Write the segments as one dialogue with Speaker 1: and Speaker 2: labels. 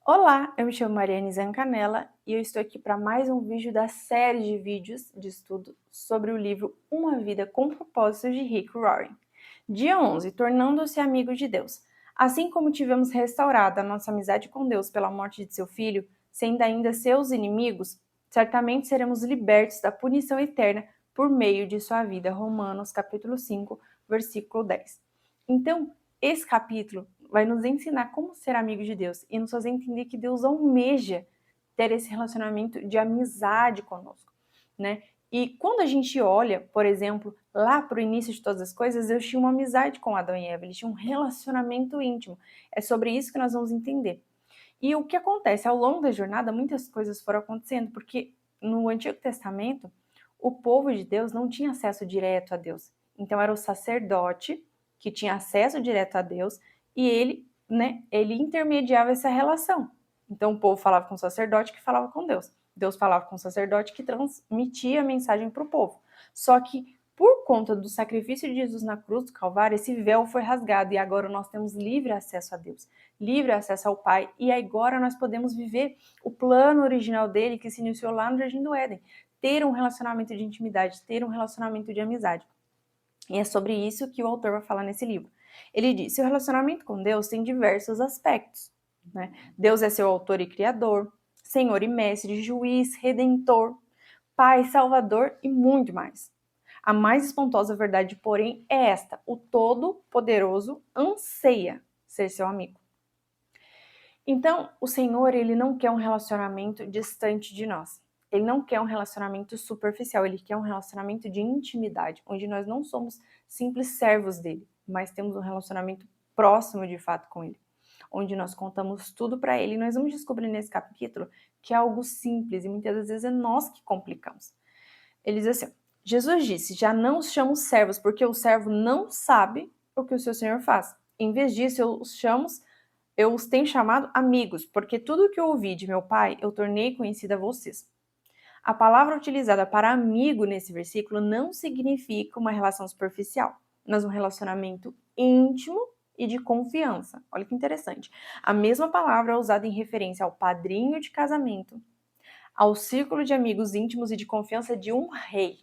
Speaker 1: Olá, eu me chamo Mariane Zancanella e eu estou aqui para mais um vídeo da série de vídeos de estudo sobre o livro Uma Vida com Propósito de Rick Warren. Dia 11, tornando-se amigos de Deus. Assim como tivemos restaurado a nossa amizade com Deus pela morte de seu filho, sendo ainda seus inimigos, certamente seremos libertos da punição eterna por meio de sua vida. Romanos capítulo 5, versículo 10. Então, esse capítulo vai nos ensinar como ser amigo de Deus e nos fazer entender que Deus almeja ter esse relacionamento de amizade conosco, né? E quando a gente olha, por exemplo, lá para o início de todas as coisas, Deus tinha uma amizade com Adão e Eva, eles tinham um relacionamento íntimo. É sobre isso que nós vamos entender. E o que acontece? Ao longo da jornada, muitas coisas foram acontecendo, porque no Antigo Testamento, o povo de Deus não tinha acesso direto a Deus. Então era o sacerdote que tinha acesso direto a Deus e ele intermediava essa relação. Então o povo falava com o sacerdote que falava com Deus. Deus falava com o sacerdote que transmitia a mensagem para o povo. Só que por conta do sacrifício de Jesus na cruz do Calvário, esse véu foi rasgado e agora nós temos livre acesso a Deus, livre acesso ao Pai, e agora nós podemos viver o plano original dele que se iniciou lá no Jardim do Éden, ter um relacionamento de intimidade, ter um relacionamento de amizade. E é sobre isso que o autor vai falar nesse livro. Ele diz: seu relacionamento com Deus tem diversos aspectos, né? Deus é seu autor e criador, Senhor e mestre, juiz, redentor, Pai, Salvador e muito mais. A mais espantosa verdade, porém, é esta: o Todo-Poderoso anseia ser seu amigo. Então, o Senhor, ele não quer um relacionamento distante de nós. Ele não quer um relacionamento superficial, ele quer um relacionamento de intimidade, onde nós não somos simples servos dele, mas temos um relacionamento próximo de fato com ele, onde nós contamos tudo para ele. E nós vamos descobrir nesse capítulo que é algo simples e muitas das vezes é nós que complicamos. Ele diz assim: Jesus disse: já não os chamo servos, porque o servo não sabe o que o seu Senhor faz. Em vez disso, eu os tenho chamado amigos, porque tudo o que eu ouvi de meu Pai eu tornei conhecida a vocês. A palavra utilizada para amigo nesse versículo não significa uma relação superficial, mas um relacionamento íntimo e de confiança. Olha que interessante. A mesma palavra é usada em referência ao padrinho de casamento, ao círculo de amigos íntimos e de confiança de um rei.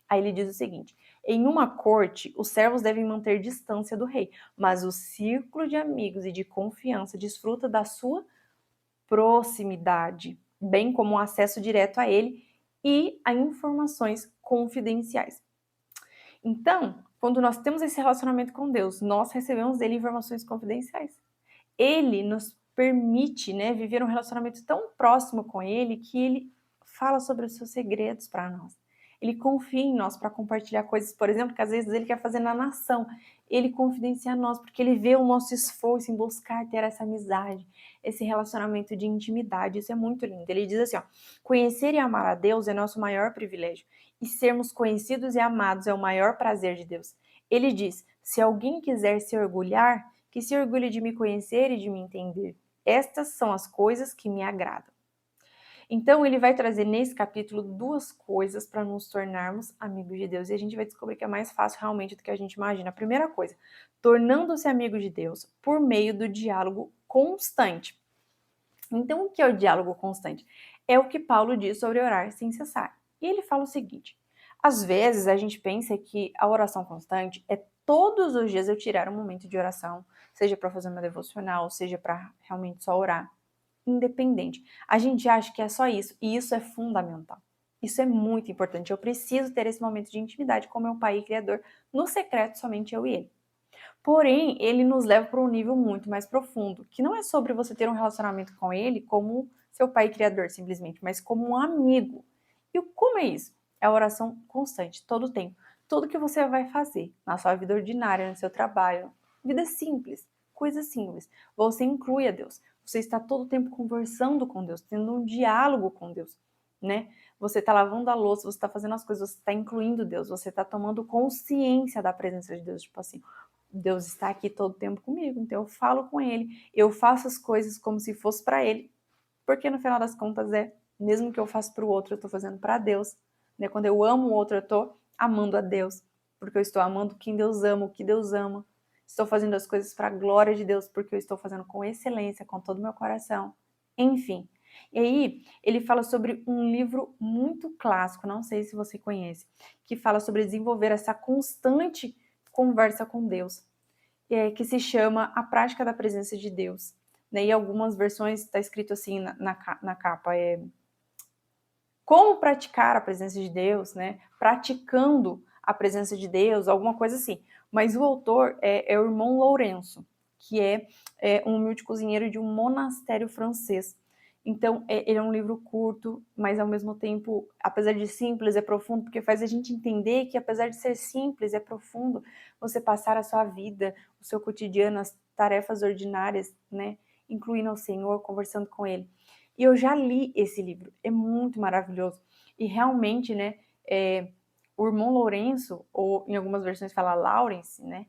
Speaker 1: Aí ele diz o seguinte: em uma corte, os servos devem manter distância do rei, mas o círculo de amigos e de confiança desfruta da sua proximidade, bem como o acesso direto a ele e a informações confidenciais. Então, quando nós temos esse relacionamento com Deus, nós recebemos dele informações confidenciais. Ele nos permite, viver um relacionamento tão próximo com ele que ele fala sobre os seus segredos para nós. Ele confia em nós para compartilhar coisas, por exemplo, que às vezes ele quer fazer na nação. Ele confidencia a nós porque ele vê o nosso esforço em buscar ter essa amizade, esse relacionamento de intimidade. Isso é muito lindo. Ele diz assim, ó: conhecer e amar a Deus é nosso maior privilégio, e sermos conhecidos e amados é o maior prazer de Deus. Ele diz: se alguém quiser se orgulhar, que se orgulhe de me conhecer e de me entender. Estas são as coisas que me agradam. Então, ele vai trazer nesse capítulo duas coisas para nos tornarmos amigos de Deus. E a gente vai descobrir que é mais fácil realmente do que a gente imagina. A primeira coisa, tornando-se amigo de Deus por meio do diálogo constante. Então, o que é o diálogo constante? É o que Paulo diz sobre orar sem cessar. E ele fala o seguinte: às vezes a gente pensa que a oração constante é todos os dias eu tirar um momento de oração, seja para fazer uma devocional, seja para realmente só orar. Independente. A gente acha que é só isso, e isso é fundamental. Isso é muito importante. Eu preciso ter esse momento de intimidade com meu Pai e Criador, no secreto, somente eu e Ele. Porém, ele nos leva para um nível muito mais profundo, que não é sobre você ter um relacionamento com ele como seu pai e criador, simplesmente, mas como um amigo. E como é isso? É a oração constante, todo o tempo. Tudo que você vai fazer na sua vida ordinária, no seu trabalho, vida simples, coisas simples. Você inclui a Deus. Você está todo o tempo conversando com Deus, tendo um diálogo com Deus, né? Você está lavando a louça, você está fazendo as coisas, você está incluindo Deus, você está tomando consciência da presença de Deus, tipo assim, Deus está aqui todo o tempo comigo, então eu falo com ele, eu faço as coisas como se fosse para ele, porque no final das contas mesmo que eu faça para o outro, eu estou fazendo para Deus, né? Quando eu amo o outro, eu estou amando a Deus, porque eu estou amando quem Deus ama, o que Deus ama. Estou fazendo as coisas para a glória de Deus, porque eu estou fazendo com excelência, com todo o meu coração. enfim. E aí, ele fala sobre um livro muito clássico, não sei se você conhece, que fala sobre desenvolver essa constante conversa com Deus, que se chama A Prática da Presença de Deus. Né? E algumas versões está escrito assim na capa, como praticar a presença de Deus, né? Praticando a presença de Deus, alguma coisa assim. Mas o autor é o irmão Lourenço, que é um humilde cozinheiro de um monastério francês. Então, ele é um livro curto, mas ao mesmo tempo, apesar de simples, é profundo, porque faz a gente entender que apesar de ser simples, é profundo você passar a sua vida, o seu cotidiano, as tarefas ordinárias, né? Incluindo o Senhor, conversando com Ele. E eu já li esse livro, é muito maravilhoso. E realmente, né, o irmão Lourenço, ou em algumas versões fala Lawrence, né,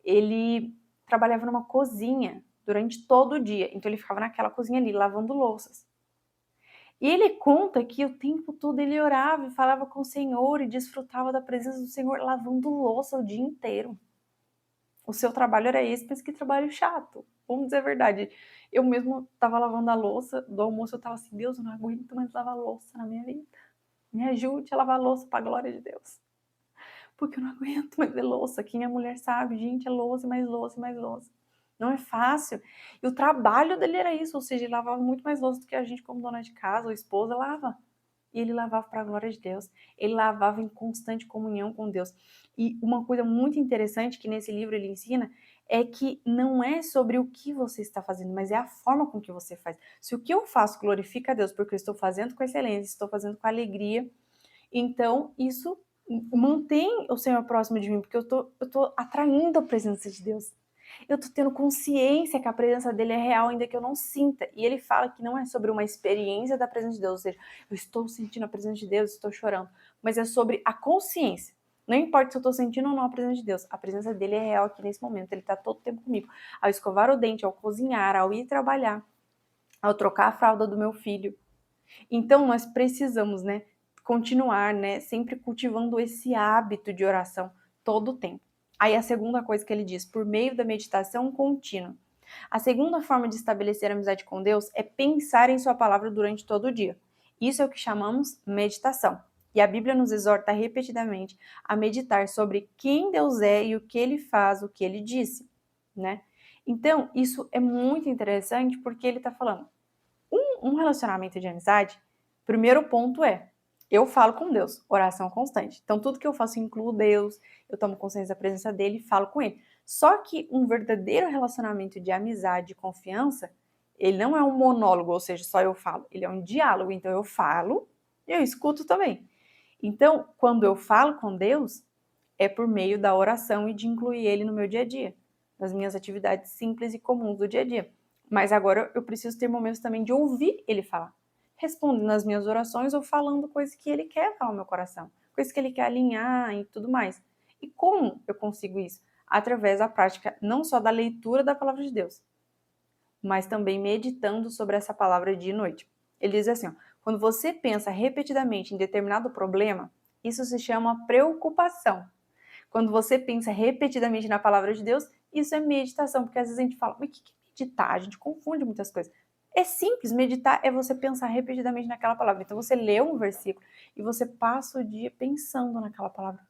Speaker 1: ele trabalhava numa cozinha durante todo o dia. Então ele ficava naquela cozinha ali, lavando louças. E ele conta que o tempo todo ele orava e falava com o Senhor e desfrutava da presença do Senhor lavando louça o dia inteiro. O seu trabalho era esse, mas que trabalho chato. Vamos dizer a verdade. Eu mesmo estava lavando a louça, do almoço eu estava assim, Deus, eu não aguento mais lavar louça na minha vida. Me ajude a lavar louça para a glória de Deus. Porque eu não aguento mais ver louça. Quem é mulher sabe, gente, é louça, mais louça, mais louça. Não é fácil. E o trabalho dele era isso, ou seja, ele lavava muito mais louça do que a gente como dona de casa ou esposa lava. E ele lavava para a glória de Deus. Ele lavava em constante comunhão com Deus. E uma coisa muito interessante que nesse livro ele ensina é que não é sobre o que você está fazendo, mas é a forma com que você faz. Se o que eu faço glorifica a Deus porque eu estou fazendo com excelência, estou fazendo com alegria, então isso mantém o Senhor próximo de mim, porque eu tô atraindo a presença de Deus. Eu tô tendo consciência que a presença dele é real, ainda que eu não sinta. E ele fala que não é sobre uma experiência da presença de Deus, ou seja, eu estou sentindo a presença de Deus, estou chorando, mas é sobre a consciência. Não importa se eu estou sentindo ou não a presença de Deus, a presença dele é real aqui nesse momento, ele está todo o tempo comigo. Ao escovar o dente, ao cozinhar, ao ir trabalhar, ao trocar a fralda do meu filho. Então nós precisamos, né, continuar, né, sempre cultivando esse hábito de oração todo o tempo. Aí a segunda coisa que ele diz, por meio da meditação contínua. A segunda forma de estabelecer amizade com Deus é pensar em sua palavra durante todo o dia. Isso é o que chamamos meditação. E a Bíblia nos exorta repetidamente a meditar sobre quem Deus é e o que ele faz, o que ele disse, né? Então, isso é muito interessante porque ele está falando, um relacionamento de amizade, primeiro ponto eu falo com Deus, oração constante. Então, tudo que eu faço incluo Deus, eu tomo consciência da presença dele e falo com ele. Só que um verdadeiro relacionamento de amizade e confiança, ele não é um monólogo, ou seja, só eu falo. Ele é um diálogo. Então, eu falo e eu escuto também. Então, quando eu falo com Deus, é por meio da oração e de incluir ele no meu dia a dia, nas minhas atividades simples e comuns do dia a dia. Mas agora eu preciso ter momentos também de ouvir ele falar, respondendo nas minhas orações ou falando coisas que ele quer falar no meu coração, coisas que ele quer alinhar e tudo mais. E como eu consigo isso? Através da prática não só da leitura da palavra de Deus, mas também meditando sobre essa palavra dia e noite. Ele diz assim, ó, quando você pensa repetidamente em determinado problema, isso se chama preocupação. Quando você pensa repetidamente na palavra de Deus, isso é meditação, porque às vezes a gente fala, mas o que é meditar? A gente confunde muitas coisas. É simples, meditar é você pensar repetidamente naquela palavra. Então você lê um versículo e você passa o dia pensando naquela palavra.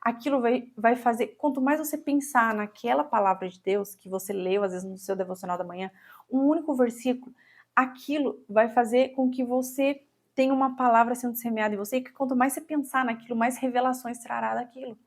Speaker 1: Aquilo vai fazer, quanto mais você pensar naquela palavra de Deus que você leu, às vezes no seu devocional da manhã, um único versículo, aquilo vai fazer com que você tenha uma palavra sendo semeada em você, e que quanto mais você pensar naquilo, mais revelações trará daquilo.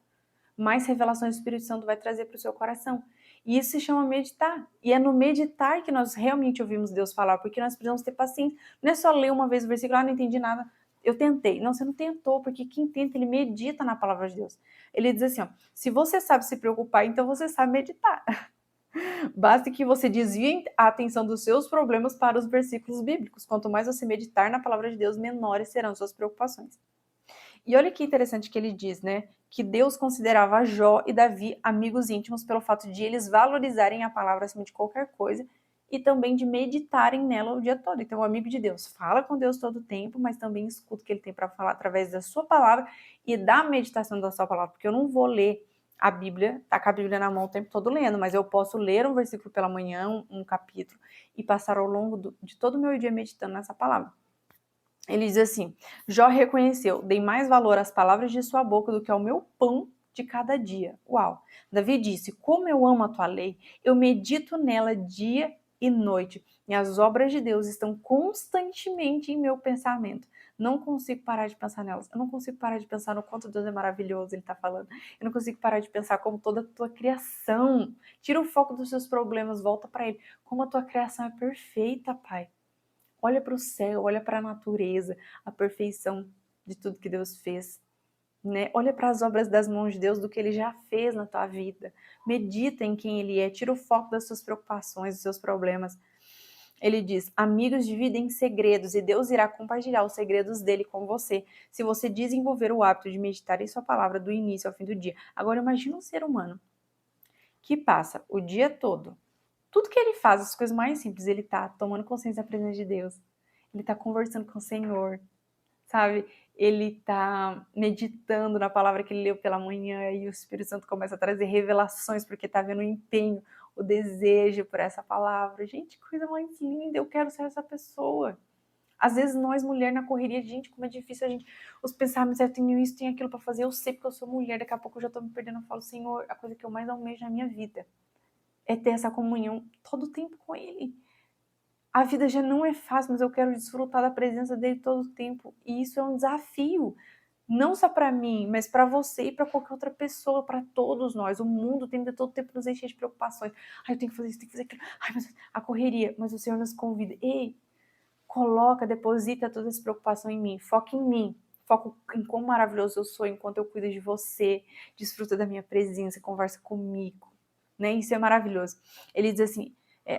Speaker 1: Mais revelações do Espírito Santo vai trazer para o seu coração. E isso se chama meditar. E é no meditar que nós realmente ouvimos Deus falar, porque nós precisamos ter paciência. Não é só ler uma vez o versículo, não entendi nada, eu tentei. Não, você não tentou, porque quem tenta, ele medita na palavra de Deus. Ele diz assim, ó, se você sabe se preocupar, então você sabe meditar. Basta que você desvie a atenção dos seus problemas para os versículos bíblicos. Quanto mais você meditar na palavra de Deus, menores serão suas preocupações. E olha que interessante que ele diz, né? Que Deus considerava Jó e Davi amigos íntimos pelo fato de eles valorizarem a palavra acima de qualquer coisa e também de meditarem nela o dia todo. Então, o amigo de Deus fala com Deus todo o tempo, mas também escuta o que ele tem para falar através da sua palavra e da meditação da sua palavra, porque eu não vou ler a Bíblia, tá com a Bíblia na mão o tempo todo lendo, mas eu posso ler um versículo pela manhã, um capítulo, e passar ao longo de todo o meu dia meditando nessa palavra. Ele diz assim: Jó reconheceu, dei mais valor às palavras de sua boca do que ao meu pão de cada dia. Uau! Davi disse: como eu amo a tua lei, eu medito nela dia e noite, e as obras de Deus estão constantemente em meu pensamento. Não consigo parar de pensar nelas. Eu não consigo parar de pensar no quanto Deus é maravilhoso, ele está falando. Eu não consigo parar de pensar como toda a tua criação. Tira o foco dos seus problemas, volta para ele. Como a tua criação é perfeita, Pai. Olha para o céu, olha para a natureza, a perfeição de tudo que Deus fez. Né? Olha para as obras das mãos de Deus, do que Ele já fez na tua vida. Medita em quem Ele é, tira o foco das suas preocupações, dos seus problemas. Ele diz, amigos dividem segredos e Deus irá compartilhar os segredos dele com você, se você desenvolver o hábito de meditar em sua palavra do início ao fim do dia. Agora imagina um ser humano que passa o dia todo, tudo que ele faz, as coisas mais simples, ele tá tomando consciência da presença de Deus, ele tá conversando com o Senhor, sabe? Ele tá meditando na palavra que ele leu pela manhã e o Espírito Santo começa a trazer revelações porque tá vendo o empenho, o desejo por essa palavra. Gente, que coisa mais linda, eu quero ser essa pessoa. Às vezes nós, mulher, na correria, gente, como é difícil a gente, os pensamentos, eu tenho isso, tenho aquilo para fazer, eu sei porque eu sou mulher, daqui a pouco eu já tô me perdendo, eu falo, Senhor, a coisa que eu mais almejo na minha vida é ter essa comunhão todo o tempo com Ele. A vida já não é fácil, mas eu quero desfrutar da presença dele todo o tempo. E isso é um desafio, não só para mim, mas para você e para qualquer outra pessoa, para todos nós. O mundo tenta todo o tempo nos encher de preocupações. Ai, eu tenho que fazer isso, tenho que fazer aquilo. Ai, mas a correria. Mas o Senhor nos convida. Ei, coloca, deposita toda essa preocupação em mim. Foca em mim. Foca em quão maravilhoso eu sou enquanto eu cuido de você. Desfruta da minha presença, conversa comigo. Né? Isso é maravilhoso. Ele diz assim,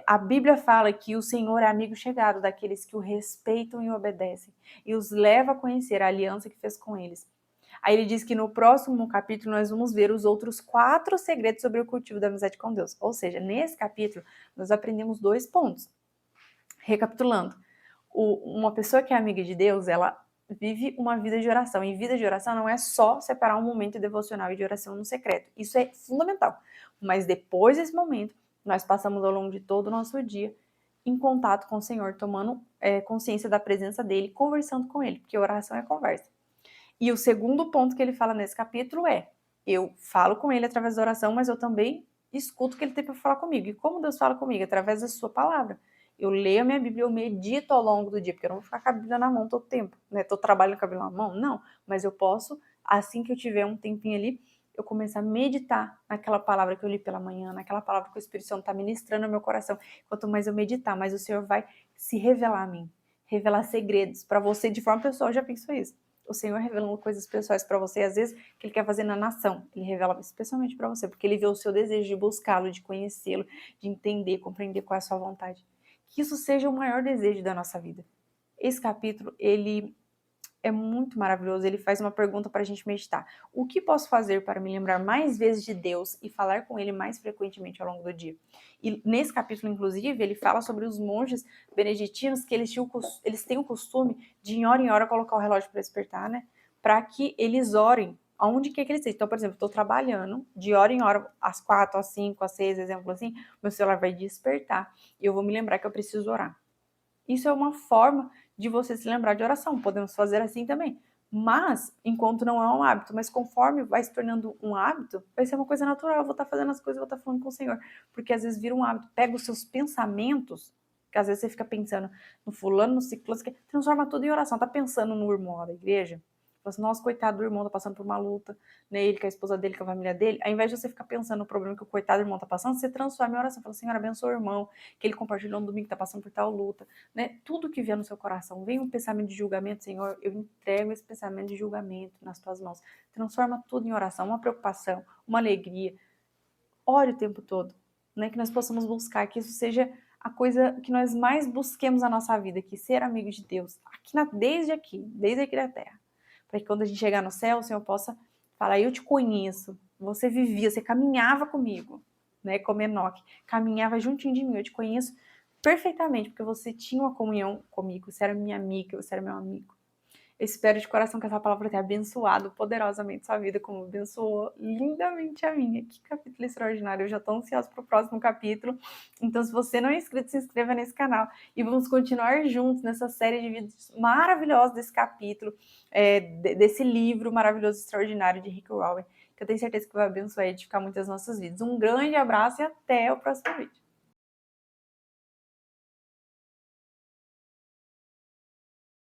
Speaker 1: a Bíblia fala que o Senhor é amigo chegado daqueles que o respeitam e obedecem, e os leva a conhecer a aliança que fez com eles. Aí ele diz que no próximo capítulo nós vamos ver os outros 4 segredos sobre o cultivo da amizade com Deus. Ou seja, nesse capítulo nós aprendemos 2 pontos. Recapitulando, uma pessoa que é amiga de Deus, ela vive uma vida de oração. E vida de oração não é só separar um momento devocional e de oração no secreto. Isso é fundamental. Mas depois desse momento, nós passamos ao longo de todo o nosso dia em contato com o Senhor, tomando consciência da presença dele, conversando com ele, porque oração é conversa. E o segundo ponto que ele fala nesse capítulo é, eu falo com ele através da oração, mas eu também escuto o que ele tem para falar comigo. E como Deus fala comigo? Através da sua palavra. Eu leio a minha Bíblia, eu medito ao longo do dia, porque eu não vou ficar com a Bíblia na mão todo tempo, né? Tô trabalhando com a Bíblia na mão? Não, mas eu posso, assim que eu tiver um tempinho ali, eu começar a meditar naquela palavra que eu li pela manhã, naquela palavra que o Espírito Santo está ministrando no meu coração. Quanto mais eu meditar, mais o Senhor vai se revelar a mim, revelar segredos para você de forma pessoal. Já pensou isso? O Senhor revelando coisas pessoais para você, às vezes, que Ele quer fazer na nação. Ele revela especialmente para você, porque Ele vê o seu desejo de buscá-lo, de conhecê-lo, de entender, compreender qual é a sua vontade. Que isso seja o maior desejo da nossa vida. Esse capítulo, ele é muito maravilhoso, ele faz uma pergunta para a gente meditar. O que posso fazer para me lembrar mais vezes de Deus e falar com Ele mais frequentemente ao longo do dia? E nesse capítulo, inclusive, ele fala sobre os monges beneditinos que eles têm o costume de, em hora, colocar o relógio para despertar, né? Para que eles orem aonde quer que eles estejam. Então, por exemplo, estou trabalhando, de hora em hora, às 4, às 5, às 6, exemplo assim, meu celular vai despertar e eu vou me lembrar que eu preciso orar. Isso é uma forma de você se lembrar de oração. Podemos fazer assim também. Mas, enquanto não é um hábito, mas conforme vai se tornando um hábito, vai ser uma coisa natural. Eu vou estar fazendo as coisas, vou estar falando com o Senhor. Porque às vezes vira um hábito. Pega os seus pensamentos, que às vezes você fica pensando no fulano, no ciclano, você transforma tudo em oração. Tá pensando no irmão da igreja? Fala assim, nossa, coitado do irmão, tá passando por uma luta, né? Ele com a esposa dele, com a família dele. Ao invés de você ficar pensando no problema que o coitado do irmão tá passando, você transforma em oração. Fala, Senhor, abençoa o irmão, que ele compartilhou no domingo, que tá passando por tal luta, né? Tudo que vier no seu coração, vem um pensamento de julgamento, Senhor, eu entrego esse pensamento de julgamento nas tuas mãos. Transforma tudo em oração, uma preocupação, uma alegria. Ore o tempo todo, né? Que nós possamos buscar, que isso seja a coisa que nós mais busquemos na nossa vida, que ser amigo de Deus, desde aqui da terra. Para que quando a gente chegar no céu, o Senhor possa falar, eu te conheço, você vivia, você caminhava comigo, né? Como Enoque, caminhava juntinho de mim, eu te conheço perfeitamente, porque você tinha uma comunhão comigo, você era minha amiga, você era meu amigo. Eu espero de coração que essa palavra tenha abençoado poderosamente sua vida, como abençoou lindamente a minha. Que capítulo extraordinário! Eu já estou ansiosa para o próximo capítulo. Então, se você não é inscrito, se inscreva nesse canal e vamos continuar juntos nessa série de vídeos maravilhosos desse capítulo, desse livro maravilhoso, extraordinário de Rick Warren, que eu tenho certeza que vai abençoar e edificar muitas nossas vidas. Um grande abraço e até o próximo vídeo.